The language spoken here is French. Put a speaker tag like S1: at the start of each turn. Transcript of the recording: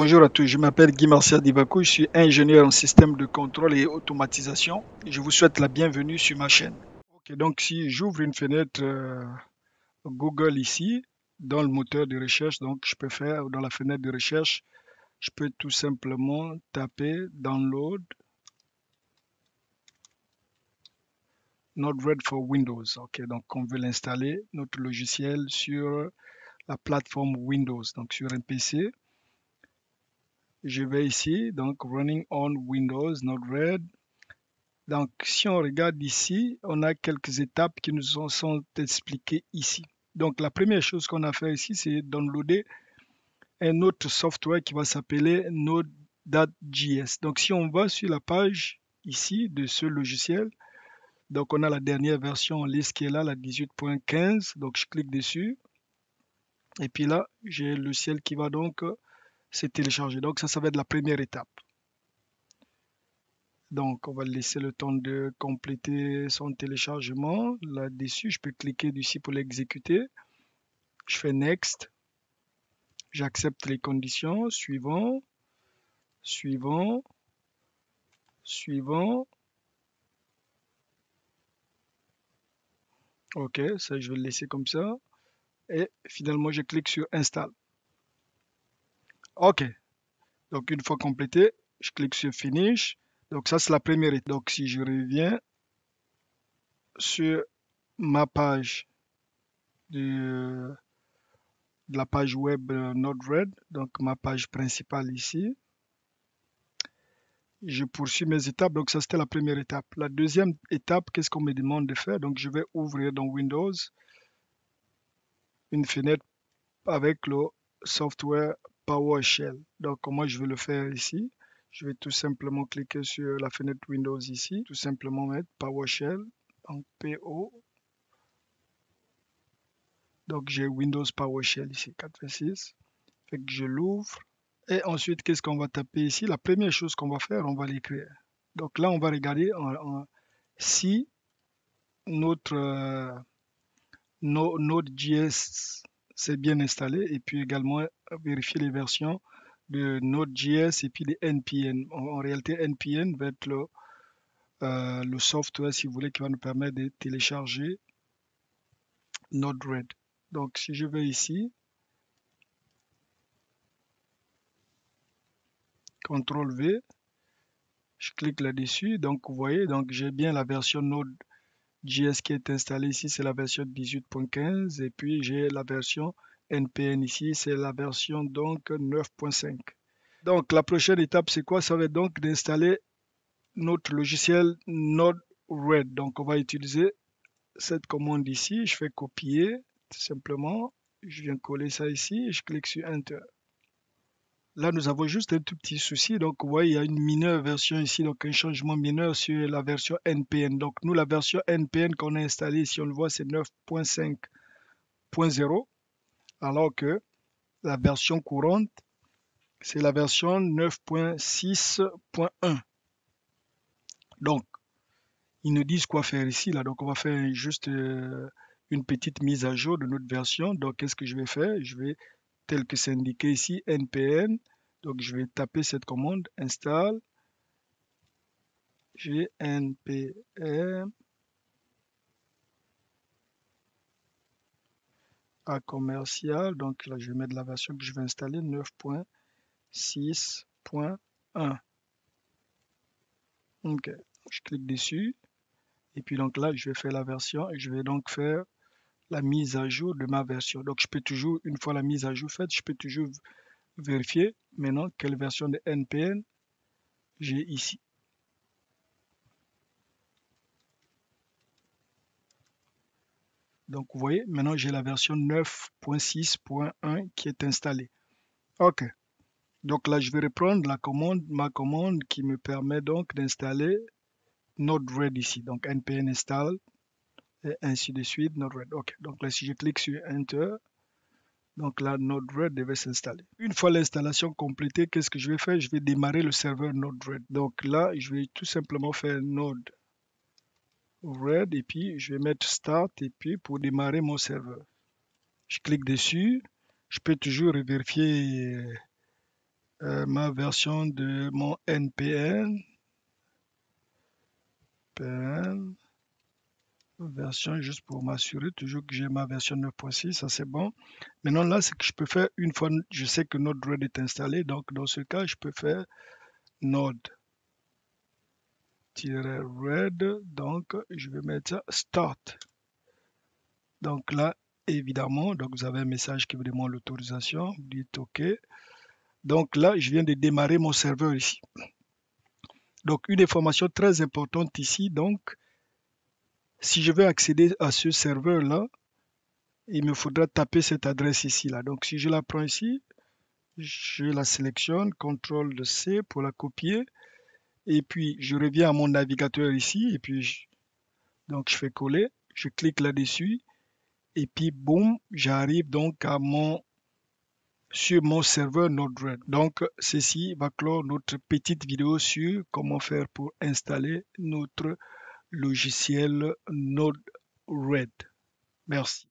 S1: Bonjour à tous, je m'appelle Guy Martial Divaco, je suis ingénieur en système de contrôle et automatisation. Je vous souhaite la bienvenue sur ma chaîne. Ok, donc si j'ouvre une fenêtre Google ici, dans le moteur de recherche, donc je peux faire dans la fenêtre de recherche, je peux tout simplement taper Download Node-RED for Windows. Ok, donc on veut l'installer, notre logiciel sur la plateforme Windows, donc sur un PC. Je vais ici, donc Running on Windows Node-RED. Donc, si on regarde ici, on a quelques étapes qui nous sont expliquées ici. Donc, la première chose qu'on a fait ici, c'est downloader un autre software qui va s'appeler Node.js. Donc, si on va sur la page ici de ce logiciel, donc on a la dernière version en liste qui est là, la 18.15. Donc, je clique dessus. Et puis là, j'ai le logiciel qui va donc se télécharger. Donc, ça va être la première étape. Donc, on va laisser le temps de compléter son téléchargement. Là-dessus, je peux cliquer dessus pour l'exécuter. Je fais Next. J'accepte les conditions. Suivant, suivant, suivant. OK, ça, je vais le laisser comme ça. Et finalement, je clique sur Install. OK. Donc, une fois complété, je clique sur Finish. Donc, ça, c'est la première étape. Donc, si je reviens sur ma page de la page web Node-RED, donc ma page principale ici. Je poursuis mes étapes, donc ça c'était la première étape. La deuxième étape, qu'est-ce qu'on me demande de faire? Donc je vais ouvrir dans Windows une fenêtre avec le software PowerShell. Donc comment je vais le faire ici? Je vais tout simplement cliquer sur la fenêtre Windows ici, tout simplement mettre PowerShell, donc PO. Donc j'ai Windows PowerShell ici, 4.6. Fait que je l'ouvre. Et ensuite, qu'est-ce qu'on va taper ici? La première chose qu'on va faire, on va l'écrire. Donc là, on va regarder si notre Node.js s'est bien installé et puis également vérifier les versions de Node.js et puis les NPN. En réalité, NPN va être le software, si vous voulez, qui va nous permettre de télécharger Node-RED. Donc, si je vais ici, CTRL V, je clique là-dessus. Donc, vous voyez, donc j'ai bien la version Node.js qui est installée ici, c'est la version 18.15 et puis j'ai la version NPN ici, c'est la version donc 9.5. Donc la prochaine étape c'est quoi? Ça va être donc d'installer notre logiciel Node-RED. Donc on va utiliser cette commande ici, je fais copier tout simplement, je viens coller ça ici et je clique sur Enter. Là, nous avons juste un tout petit souci. Donc, vous voyez, il y a une mineure version ici, donc un changement mineur sur la version NPN. Donc, nous, la version NPN qu'on a installée ici, on le voit, c'est 9.5.0, alors que la version courante, c'est la version 9.6.1. Donc, ils nous disent quoi faire ici, là. Donc, on va faire juste une petite mise à jour de notre version. Donc, qu'est-ce que je vais faire? Je vais, tel que c'est indiqué ici, npm. Donc, je vais taper cette commande, install gnpm à commercial. Donc, là, je vais mettre la version que je vais installer, 9.6.1. OK. Je clique dessus. Et puis, donc là, je vais faire la version et je vais donc faire la mise à jour de ma version. Donc, je peux toujours, une fois la mise à jour faite, je peux toujours vérifier maintenant quelle version de NPN j'ai ici. Donc, vous voyez, maintenant j'ai la version 9.6.1 qui est installée. OK. Donc là, je vais reprendre la commande, ma commande qui me permet donc d'installer Node-RED ici. Donc npm install et ainsi de suite, Node-RED. OK. Donc là, si je clique sur Enter, donc là, Node-RED devait s'installer. Une fois l'installation complétée, qu'est-ce que je vais faire? Je vais démarrer le serveur Node-RED. Donc là, je vais tout simplement faire Node Red et puis je vais mettre Start et puis pour démarrer mon serveur. Je clique dessus. Je peux toujours vérifier ma version de mon NPN. Version juste pour m'assurer toujours que j'ai ma version 9.6, ça c'est bon. Maintenant là, c'est que je peux faire une fois, je sais que Node-RED est installé, donc dans ce cas, je peux faire Node-RED, donc je vais mettre ça Start. Donc là, évidemment, donc vous avez un message qui vous demande l'autorisation, vous dites OK. Donc là, je viens de démarrer mon serveur ici. Donc une information très importante ici, donc si je veux accéder à ce serveur-là, il me faudra taper cette adresse ici. Là. Donc si je la prends ici, je la sélectionne, CTRL-C pour la copier, et puis je reviens à mon navigateur ici, et puis donc je fais coller, je clique là-dessus, et puis boum, j'arrive donc à sur mon serveur Node-RED. Donc ceci va clore notre petite vidéo sur comment faire pour installer notre logiciel Node-RED. Merci.